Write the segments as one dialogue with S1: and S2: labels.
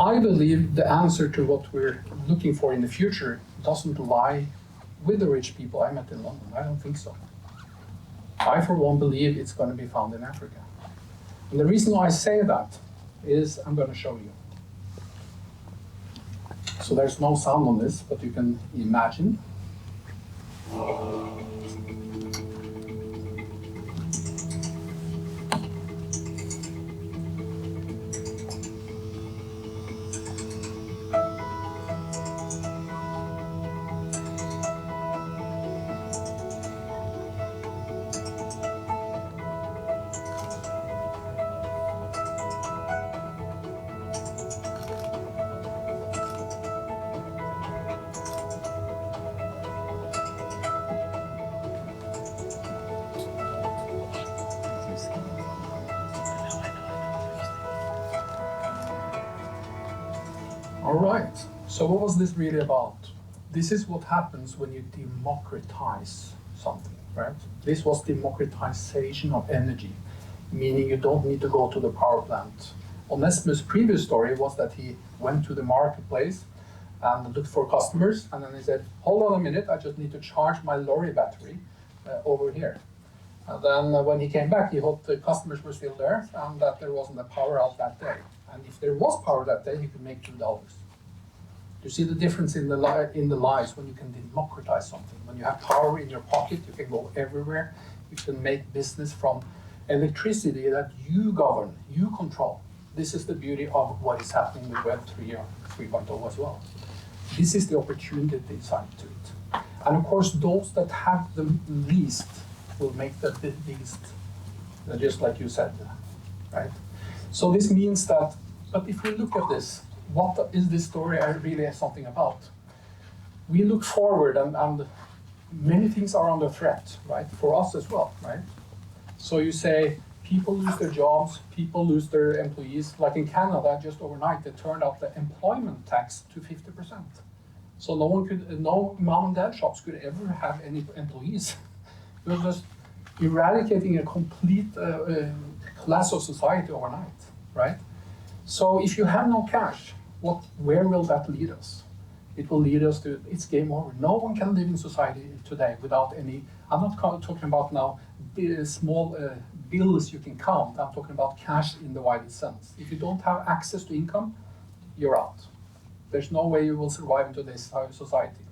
S1: I believe the answer to what we're looking for in the future doesn't lie with the rich people I met in London. I don't think so. I, for one, believe it's going to be found in Africa. And the reason why I say that is I'm going to show you. So there's no sound on this, but you can imagine. All right, so what was this really about? This is what happens when you democratize something, right? This was democratization of energy, meaning you don't need to go to the power plant. Onesimus' previous story was that he went to the marketplace and looked for customers, and then he said, hold on a minute, I just need to charge my lorry battery over here. And then when he came back, he hoped the customers were still there and that there wasn't a power out that day. And if there was power that day, he could make $2. You see the difference in the lives when you can democratize something. When you have power in your pocket, you can go everywhere. You can make business from electricity that you govern, you control. This is the beauty of what is happening with Web 3 or 3.0 as well. This is the opportunity side to it. And of course, those that have the least will make the biggest, just like you said, right? So this means that, but if we look at this, what is this story really something about? We look forward and many things are under threat, right? For us as well, right? So you say people lose their jobs, people lose their employees. Like in Canada, just overnight, they turned up the employment tax to 50%. So no mom and dad shops could ever have any employees. It was just eradicating a complete class of society overnight, right? So if you have no cash, where will that lead us? It will lead us to, it's game over. No one can live in society today without any, I'm not talking about now small bills you can count, I'm talking about cash in the widest sense. If you don't have access to income, you're out. There's no way you will survive in today's society.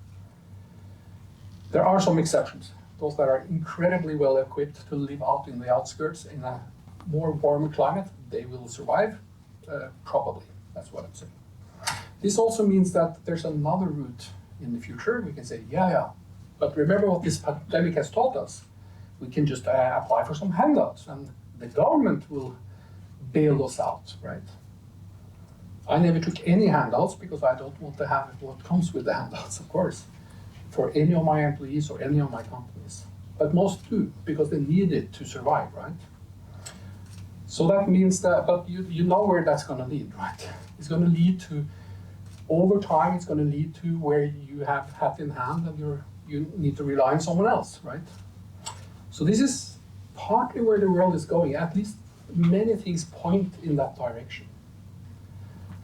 S1: There are some exceptions. Those that are incredibly well equipped to live out in the outskirts in a more warm climate, they will survive, probably, that's what I'm saying. This also means that there's another route in the future. We can say, yeah, but remember what this pandemic has taught us. We can just apply for some handouts and the government will bail us out, right? I never took any handouts because I don't want to have what comes with the handouts, of course, for any of my employees or any of my companies. But most do, because they need it to survive, right? So that means that, but you know where that's going to lead, right? It's going to lead to, over time, it's going to lead to where you have hat in hand and you need to rely on someone else, right? So this is partly where the world is going. At least many things point in that direction.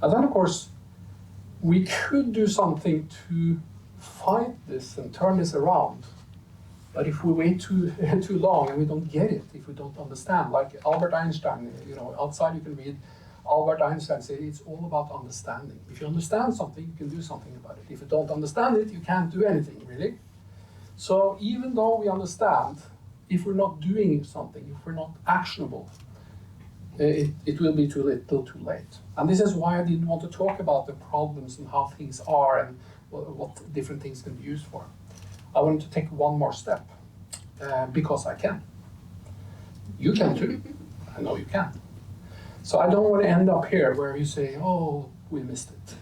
S1: And then, of course, we could do something to fight this and turn this around. But if we wait too long and we don't get it, if we don't understand, like Albert Einstein, outside you can read Albert Einstein say it's all about understanding. If you understand something, you can do something about it. If you don't understand it, you can't do anything, really. So even though we understand, if we're not doing something, if we're not actionable, it will be too little too late. And this is why I didn't want to talk about the problems and how things are and what different things can be used for. I wanted to take one more step, because I can. You can too. I know you can. So I don't want to end up here where you say, oh, we missed it,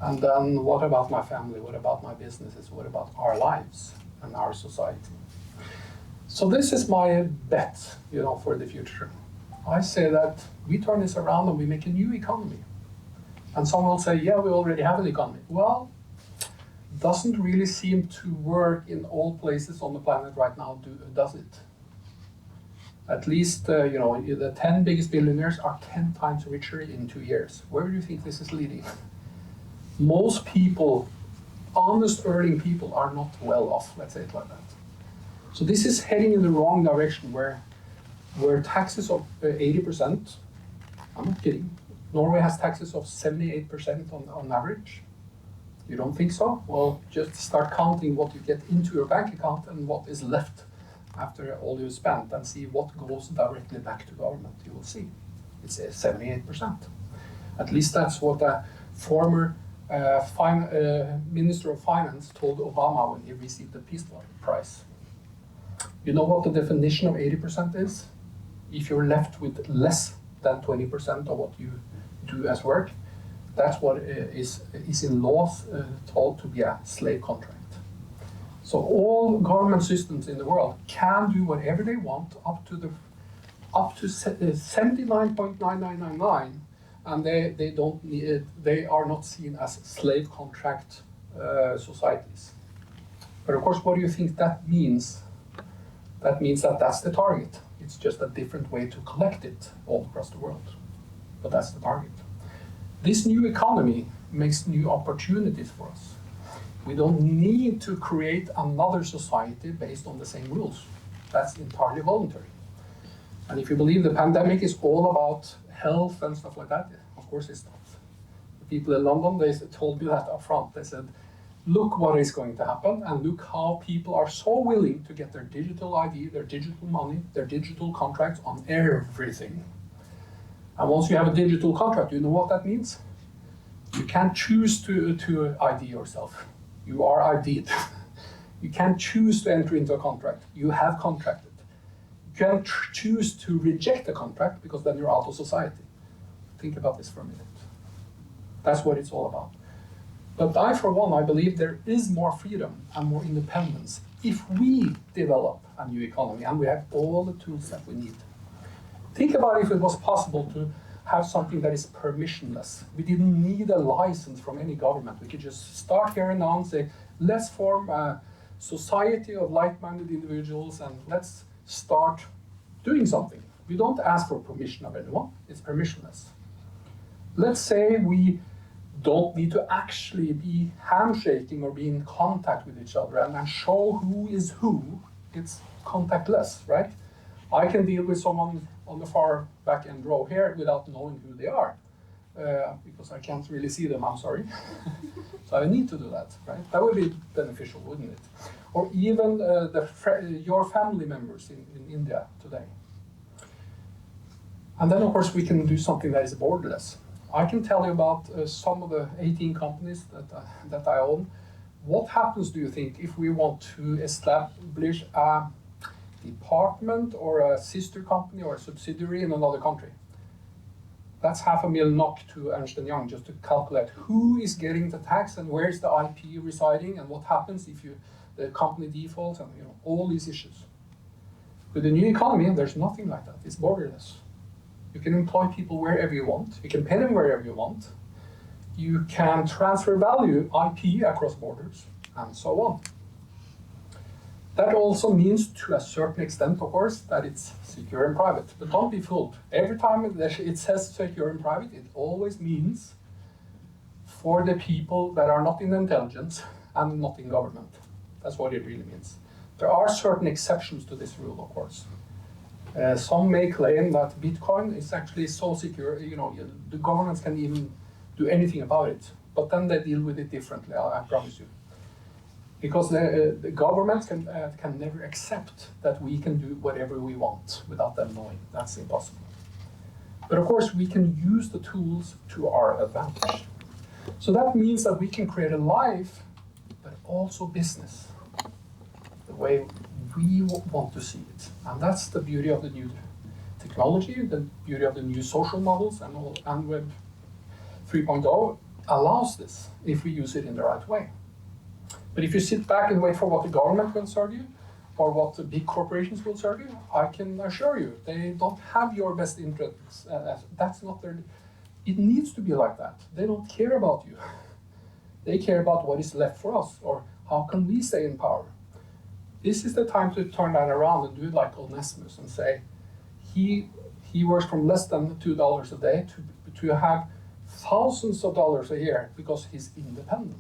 S1: And then what about my family? What about my businesses? What about our lives and our society? So this is my bet, for the future. I say that we turn this around and we make a new economy. And some will say, yeah, we already have an economy. Well, doesn't really seem to work in all places on the planet right now, does it? At least, the 10 biggest billionaires are 10 times richer in 2 years. Where do you think this is leading? Most people, honest earning people, are not well off, let's say it like that. So this is heading in the wrong direction where taxes of 80%, I'm not kidding. Norway has taxes of 78% on average. You don't think so? Well, just start counting what you get into your bank account and what is left after all you spent, and see what goes directly back to government. You will see it's 78%. At least that's what a former Minister of Finance told Obama when he received the Peace Prize. You know what the definition of 80% is? If you're left with less than 20% of what you do as work, that's what is in laws told to be a slave contract. So all government systems in the world can do whatever they want up to 79.9999, and they are not seen as slave contract societies. But of course, what do you think that means? That means that that's the target. It's just a different way to collect it all across the world. But that's the target. This new economy makes new opportunities for us. We don't need to create another society based on the same rules. That's entirely voluntary. And if you believe the pandemic is all about health and stuff like that, of course it's not. The people in London, they told me that up front. They said, look what is going to happen, and look how people are so willing to get their digital ID, their digital money, their digital contracts on everything. And once you have a digital contract, you know what that means? You can't choose to ID yourself. You are ID'd. You can't choose to enter into a contract. You have contracted. You can't choose to reject a contract, because then you're out of society. Think about this for a minute. That's what it's all about. But I, for one, I believe there is more freedom and more independence if we develop a new economy and we have all the tools that we need. Think about if it was possible to have something that is permissionless. We didn't need a license from any government. We could just start here and now and say, let's form a society of like-minded individuals and let's start doing something. We don't ask for permission of anyone. It's permissionless. Let's say we don't need to actually be handshaking or be in contact with each other and show who is who. It's contactless, right? I can deal with someone on the far back end row here without knowing who they are, because I can't really see them, I'm sorry. So I need to do that, right? That would be beneficial, wouldn't it? Or even your family members in India today. And then, of course, we can do something that is borderless. I can tell you about some of the 18 companies that I own. What happens, do you think, if we want to establish a department or a sister company or a subsidiary in another country? That's 500,000 NOK to Ernst & Young just to calculate who is getting the tax and where is the IP residing and what happens if the company defaults and all these issues. With the new economy, there's nothing like that. It's borderless. You can employ people wherever you want. You can pay them wherever you want. You can transfer value, IP, across borders, and so on. That also means, to a certain extent, of course, that it's secure and private. But don't be fooled. Every time it says secure and private, it always means for the people that are not in intelligence and not in government. That's what it really means. There are certain exceptions to this rule, of course. Some may claim that Bitcoin is actually so secure, the governments can even do anything about it. But then they deal with it differently, I promise you. Because the governments can never accept that we can do whatever we want without them knowing. That's impossible. But of course, we can use the tools to our advantage. So that means that we can create a life, but also business, the way we want to see it. And that's the beauty of the new technology, the beauty of the new social models, and Web 3.0 allows this if we use it in the right way. But if you sit back and wait for what the government will serve you, or what the big corporations will serve you, I can assure you, they don't have your best interests. That's not their... It needs to be like that. They don't care about you. They care about what is left for us, or how can we stay in power. This is the time to turn that around and do it like Onesimus and say, he works from less than $2 a day to have thousands of dollars a year because he's independent.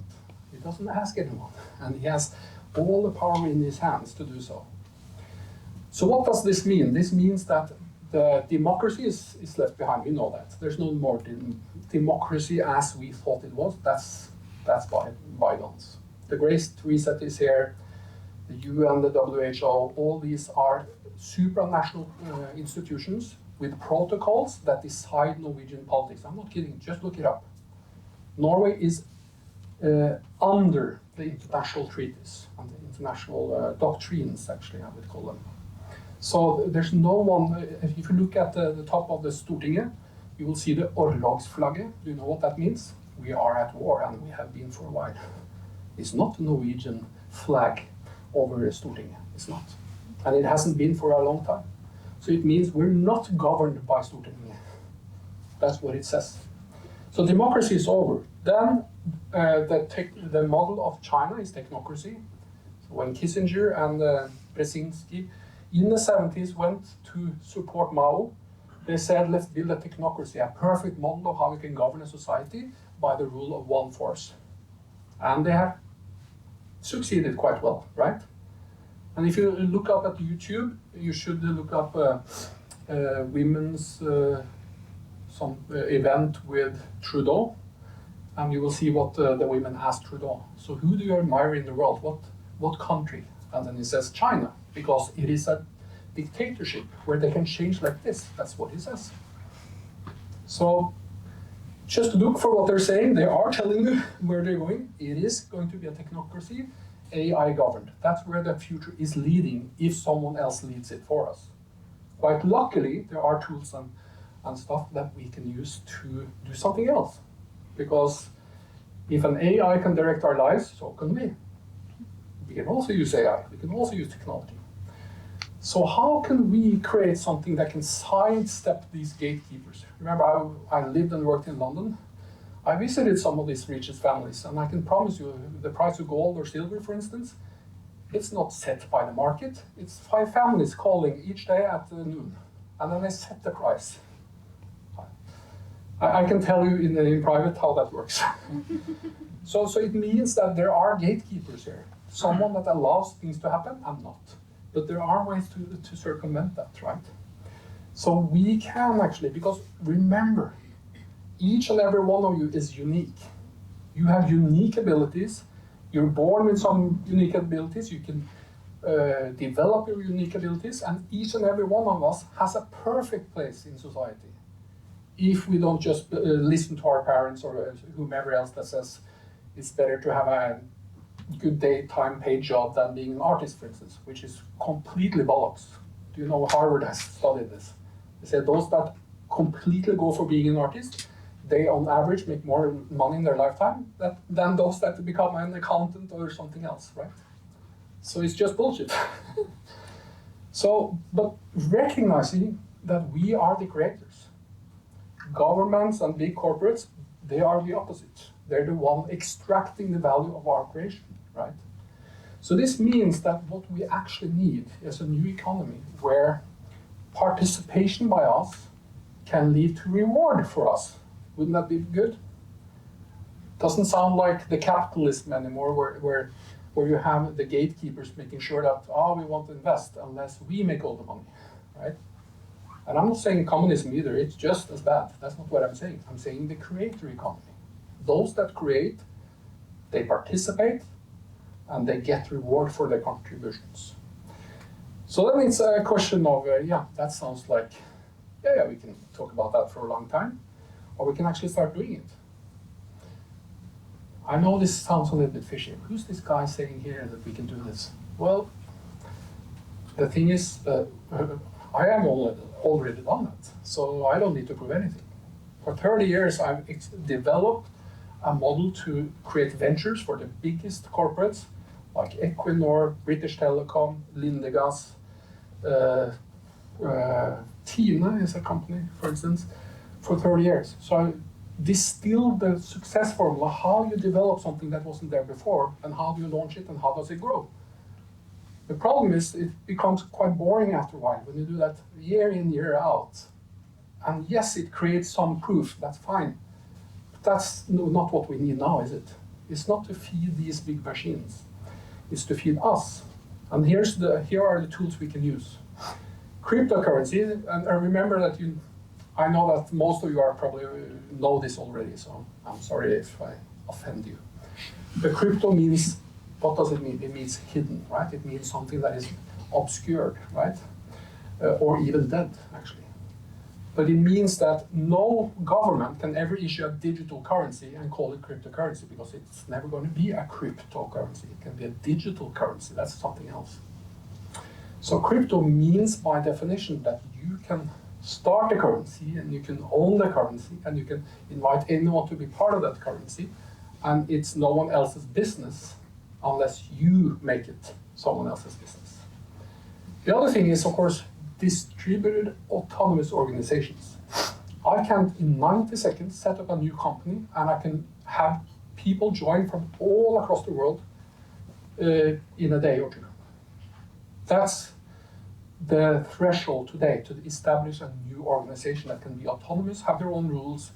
S1: He doesn't ask anyone, and he has all the power in his hands to do so. So what does this mean? This means that the democracy is left behind. We know that. There's no more democracy as we thought it was. That's bygones. The Great Reset is here. The UN, the WHO, all these are supranational institutions with protocols that decide Norwegian politics. I'm not kidding, just look it up. Norway is under the international treaties and the international doctrines, actually, I would call them. So there's no one, if you look at the top of the Stortinget, you will see the Orlogsflagget. Do you know what that means? We are at war, and we have been for a while. It's not the Norwegian flag over Stortinget, it's not. And it hasn't been for a long time. So it means we're not governed by Stortinget. That's what it says. So democracy is over. Then the model of China is technocracy. So when Kissinger and Brzezinski in the 70s went to support Mao, they said, let's build a technocracy, a perfect model of how we can govern a society by the rule of one force. And they have succeeded quite well, right? And if you look up at YouTube, you should look up women's some event with Trudeau, and you will see what the women asked Trudeau. So who do you admire in the world? What country? And then he says China, because it is a dictatorship where they can change like this. That's what he says. So just look for what they're saying. They are telling you where they're going. It is going to be a technocracy, AI governed. That's where the future is leading if someone else leads it for us. Quite luckily, there are tools and stuff that we can use to do something else. Because if an AI can direct our lives, so can we. We can also use AI. We can also use technology. So how can we create something that can sidestep these gatekeepers? Remember, I lived and worked in London. I visited some of these richest families, and I can promise you the price of gold or silver, for instance, it's not set by the market. It's 5 families calling each day at noon, and then they set the price. I can tell you in private how that works. So it means that there are gatekeepers here. Someone that allows things to happen and not. But there are ways to circumvent that, right? So we can actually, because remember, each and every one of you is unique. You have unique abilities. You're born with some unique abilities. You can develop your unique abilities, and each and every one of us has a perfect place in society. If we don't just listen to our parents or whomever else that says it's better to have a good daytime paid job than being an artist, for instance, which is completely bollocks. Do you know Harvard has studied this? They said those that completely go for being an artist, they on average make more money in their lifetime than those that become an accountant or something else, right? So it's just bullshit. But recognizing that we are the creators. Governments and big corporates, they are the opposite. They're the one extracting the value of our creation, right? So this means that what we actually need is a new economy where participation by us can lead to reward for us. Wouldn't that be good? Doesn't sound like the capitalism anymore where you have the gatekeepers making sure that, we want to invest unless we make all the money, right? And I'm not saying communism either, it's just as bad. That's not what I'm saying. I'm saying the creator economy. Those that create, they participate, and they get reward for their contributions. So then it's a question of, that sounds like, we can talk about that for a long time, or we can actually start doing it. I know this sounds a little bit fishy. Who's this guy saying here that we can do this? Well, the thing is, I am already done that, so I don't need to prove anything. For 30 years, I've developed a model to create ventures for the biggest corporates, like Equinor, British Telecom, Lindegas, Tina is a company, for instance, for 30 years. So I distilled the success formula, how you develop something that wasn't there before, and how do you launch it, and how does it grow. The problem is it becomes quite boring after a while when you do that year in, year out. And yes, it creates some proof, that's fine. But that's not what we need now, is it? It's not to feed these big machines. It's to feed us. And here are the tools we can use. Cryptocurrency, and remember that I know that most of you are probably know this already, so I'm sorry if I offend you. The crypto means, what does it mean? It means hidden, right? It means something that is obscured, right? Or even dead, actually. But it means that no government can ever issue a digital currency and call it cryptocurrency, because it's never going to be a cryptocurrency. It can be a digital currency, that's something else. So crypto means by definition that you can start a currency and you can own the currency and you can invite anyone to be part of that currency, and it's no one else's business unless you make it someone else's business. The other thing is, of course, distributed autonomous organizations. I can, in 90 seconds, set up a new company, and I can have people join from all across the world in a day or two. That's the threshold today to establish a new organization that can be autonomous, have their own rules,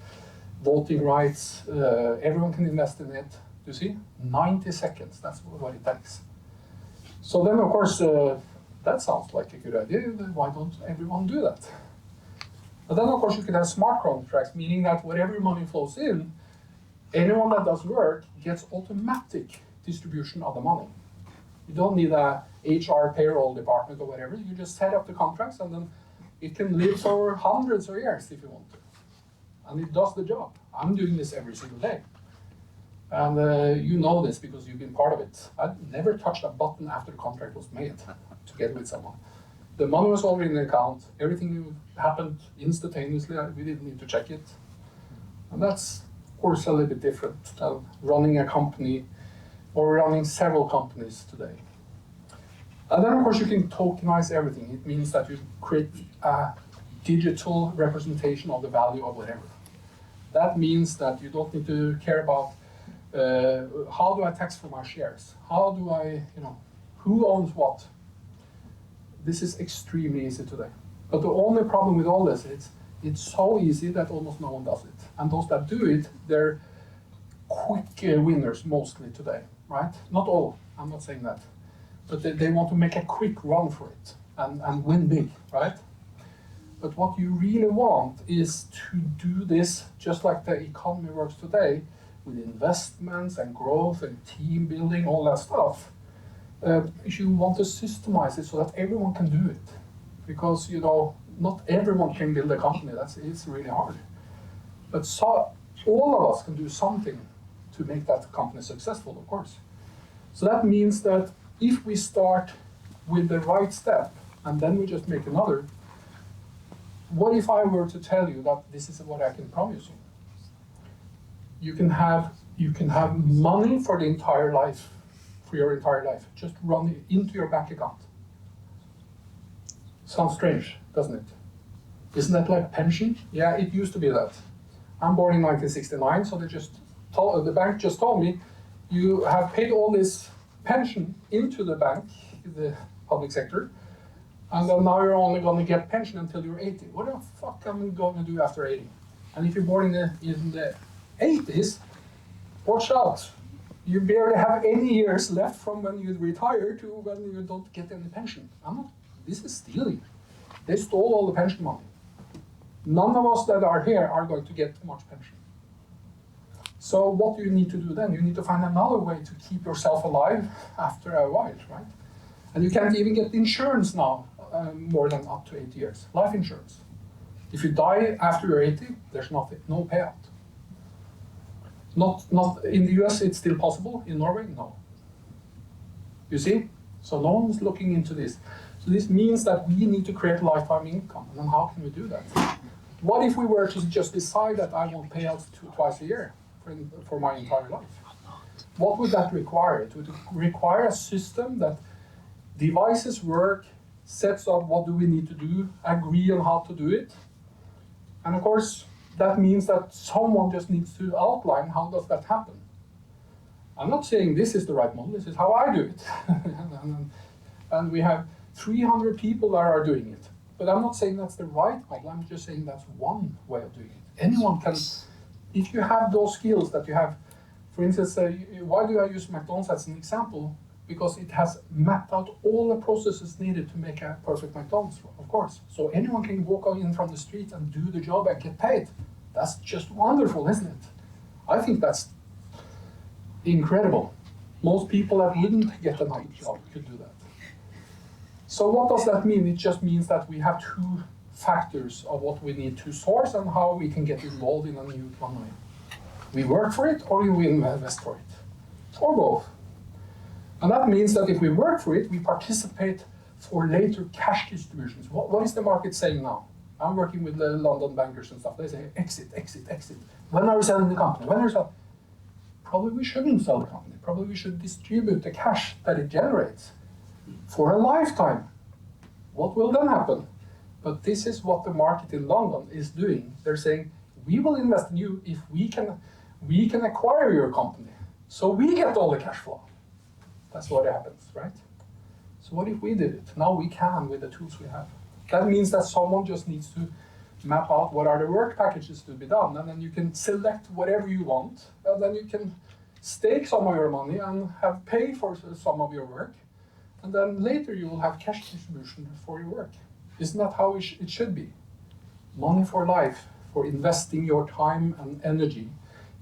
S1: voting rights, everyone can invest in it. You see? 90 seconds, that's what it takes. So then, of course, that sounds like a good idea. Why don't everyone do that? But then, of course, you can have smart contracts, meaning that whatever money flows in, anyone that does work gets automatic distribution of the money. You don't need a HR payroll department or whatever. You just set up the contracts, and then it can live for hundreds of years if you want to. And it does the job. I'm doing this every single day. And you know this because you've been part of it. I never touched a button after the contract was made together with someone. The money was already in the account. Everything happened instantaneously. We didn't need to check it. And that's, of course, a little bit different than running a company or running several companies today. And then, of course, you can tokenize everything. It means that you create a digital representation of the value of whatever. That means that you don't need to care about how do I tax for my shares? How do I, who owns what? This is extremely easy today. But the only problem with all this is it's so easy that almost no one does it. And those that do it, they're quick winners mostly today, right? Not all, I'm not saying that. But they want to make a quick run for it and win big, right? But what you really want is to do this just like the economy works today, with investments and growth and team building, all that stuff. You want to systemize it so that everyone can do it. Because, not everyone can build a company, it's really hard. But all of us can do something to make that company successful, of course. So that means that if we start with the right step, and then we just make another, what if I were to tell you that this is what I can promise you? You can have money for the entire life, for your entire life. Just run it into your bank account. Sounds strange, doesn't it? Isn't that like pension? Yeah, it used to be that. I'm born in 1969, so the bank just told me, you have paid all this pension into the bank, the public sector, and then now you're only going to get pension until you're 80. What the fuck am I going to do after 80? And if you're born in the 80s, watch out. You barely have any years left from when you retire to when you don't get any pension. This is stealing. They stole all the pension money. None of us that are here are going to get much pension. So what do you need to do then? You need to find another way to keep yourself alive after a while, right? And you can't even get insurance now, more than up to 8 years. Life insurance. If you die after you're 80, there's nothing, no payout. Not in the US, it's still possible. In Norway, no. You see? So no one's looking into this. So this means that we need to create lifetime income. And then how can we do that? What if we were to just decide that I want payouts twice a year for my entire life? What would that require? It would require a system that devices work, sets up what do we need to do, agree on how to do it. And of course, that means that someone just needs to outline how does that happen. I'm not saying this is the right model, this is how I do it. and we have 300 people that are doing it. But I'm not saying that's the right model, I'm just saying that's one way of doing it. Anyone can, if you have those skills that you have, for instance, why do I use McDonald's as an example? Because it has mapped out all the processes needed to make a perfect McDonald's, of course. So anyone can walk in from the street and do the job and get paid. That's just wonderful, isn't it? I think that's incredible. Most people that wouldn't get another job could do that. So what does that mean? It just means that we have two factors of what we need to source and how we can get involved in a new economy. We work for it or we invest for it, or both. And that means that if we work for it, we participate for later cash distributions. What is the market saying now? I'm working with the London bankers and stuff. They say, exit, exit, exit. When are we selling the company? When are we selling? Probably we shouldn't sell the company. Probably we should distribute the cash that it generates for a lifetime. What will then happen? But this is what the market in London is doing. They're saying, we will invest in you if we can acquire your company. So we get all the cash flow. That's what happens, right? So what if we did it? Now we can with the tools we have. That means that someone just needs to map out what are the work packages to be done, and then you can select whatever you want, and then you can stake some of your money and have pay for some of your work, and then later you will have cash distribution for your work. Isn't that how it should be? Money for life, for investing your time and energy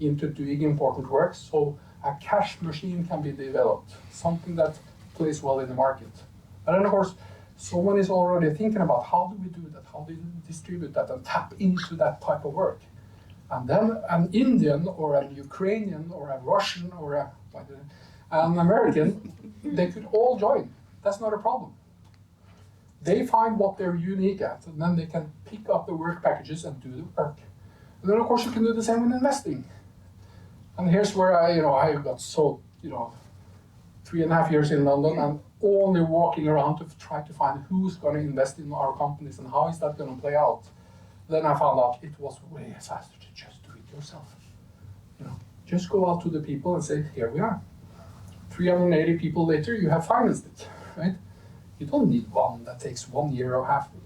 S1: into doing important work, so a cash machine can be developed, something that plays well in the market. And then of course, someone is already thinking about how do we do that, how do we distribute that and tap into that type of work. And then an Indian or a Ukrainian or a Russian or an American, they could all join. That's not a problem. They find what they're unique at, and then they can pick up the work packages and do the work. And then of course you can do the same with investing. And here's where I got so, 3.5 years in London and only walking around to try to find who's going to invest in our companies and how is that going to play out. Then I found out it was way faster to just do it yourself. Just go out to the people and say, here we are. 380 people later, you have financed it, right? You don't need one that takes 1 year or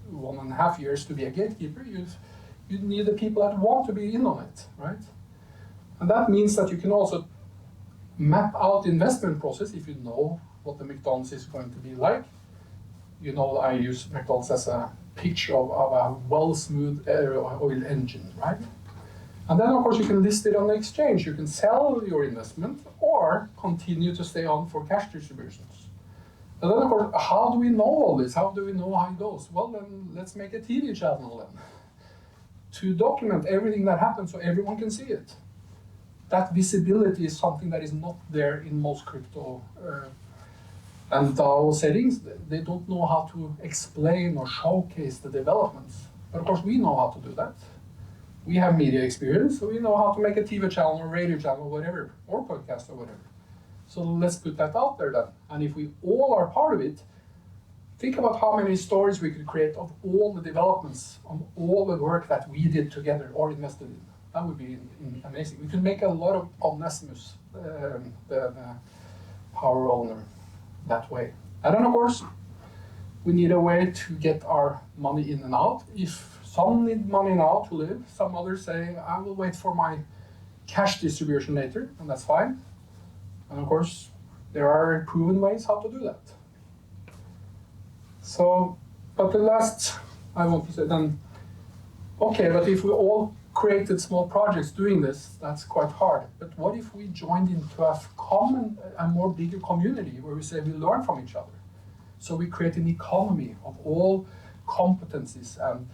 S1: 1.5 years to be a gatekeeper. You need the people that want to be in on it, right? And that means that you can also map out the investment process if you know what the McDonald's is going to be like. I use McDonald's as a picture of a well-smoothed oil engine, right? And then, of course, you can list it on the exchange. You can sell your investment or continue to stay on for cash distributions. And then, of course, how do we know all this? How do we know how it goes? Well, then let's make a TV channel then to document everything that happens so everyone can see it. That visibility is something that is not there in most crypto and DAO settings. They don't know how to explain or showcase the developments. But of course, we know how to do that. We have media experience, so we know how to make a TV channel or radio channel or whatever, or podcast or whatever. So let's put that out there then. And if we all are part of it, think about how many stories we could create of all the developments, on all the work that we did together or invested in. That would be amazing. We could make a lot of Onesimus, the power owner, that way. And then of course, we need a way to get our money in and out. If some need money now to live, some others say, I will wait for my cash distribution later, and that's fine. And of course, there are proven ways how to do that. So, but the last I want to say then, okay, but if we all created small projects doing this, that's quite hard. But what if we joined into a more bigger community where we say we learn from each other? So we create an economy of all competencies and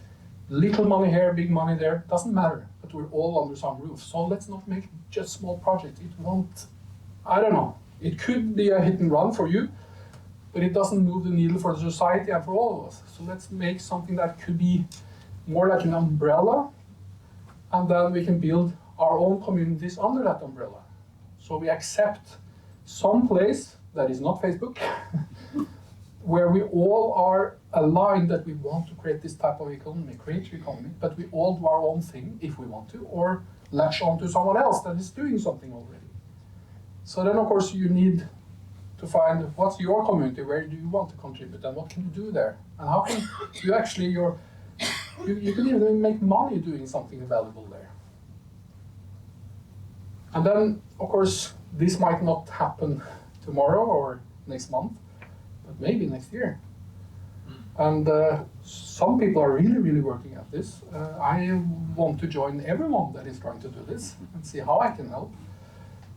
S1: little money here, big money there, doesn't matter, but we're all under some roof. So let's not make just small projects. It won't, I don't know, it could be a hit and run for you, but it doesn't move the needle for the society and for all of us. So let's make something that could be more like an umbrella, and then we can build our own communities under that umbrella. So we accept some place that is not Facebook, where we all are aligned that we want to create this type of economy, creator economy, but we all do our own thing if we want to, or latch on to someone else that is doing something already. So then, of course, you need to find what's your community, where do you want to contribute, and what can you do there, and how can you actually you can even make money doing something valuable there. And then, of course, this might not happen tomorrow or next month, but maybe next year. And some people are really, really working at this. I want to join everyone that is trying to do this and see how I can help,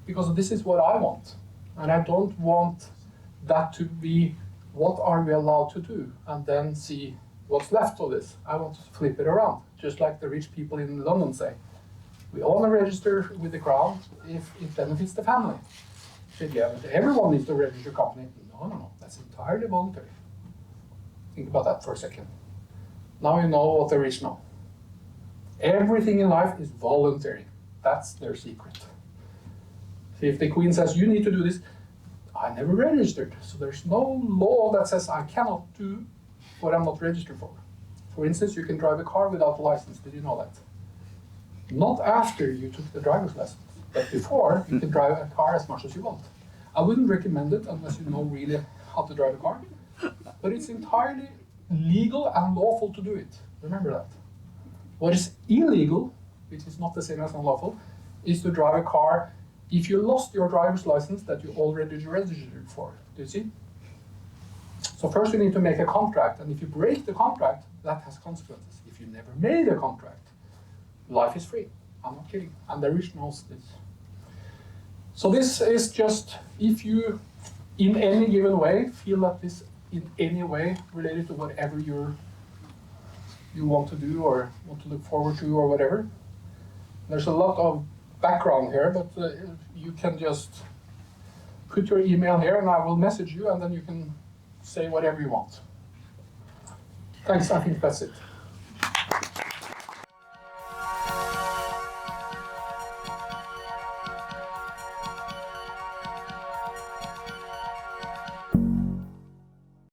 S1: because this is what I want. And I don't want that to be what are we allowed to do and then see what's left of this. I want to flip it around, just like the rich people in London say. We all register with the Crown if it benefits the family. Yeah, but everyone needs to register a company. No, that's entirely voluntary. Think about that for a second. Now you know what there is now. Everything in life is voluntary. That's their secret. See, if the Queen says, you need to do this, I never registered. So there's no law that says I cannot do what I'm not registered for. For instance, you can drive a car without a license. Did you know that? Not after you took the driver's license, but before you can drive a car as much as you want. I wouldn't recommend it unless you know really how to drive a car. But it's entirely legal and lawful to do it. Remember that. What is illegal, which is not the same as unlawful, is to drive a car if you lost your driver's license that you already registered for. Do you see? So first you need to make a contract, and if you break the contract, that has consequences. If you never made a contract, life is free. I'm not kidding. And the rich knows this. So this is just, if you, in any given way, feel that this in any way related to whatever you want to do or want to look forward to or whatever. There's a lot of background here, but you can just put your email here and I will message you and then you can say whatever you want. Thanks, I think that's it.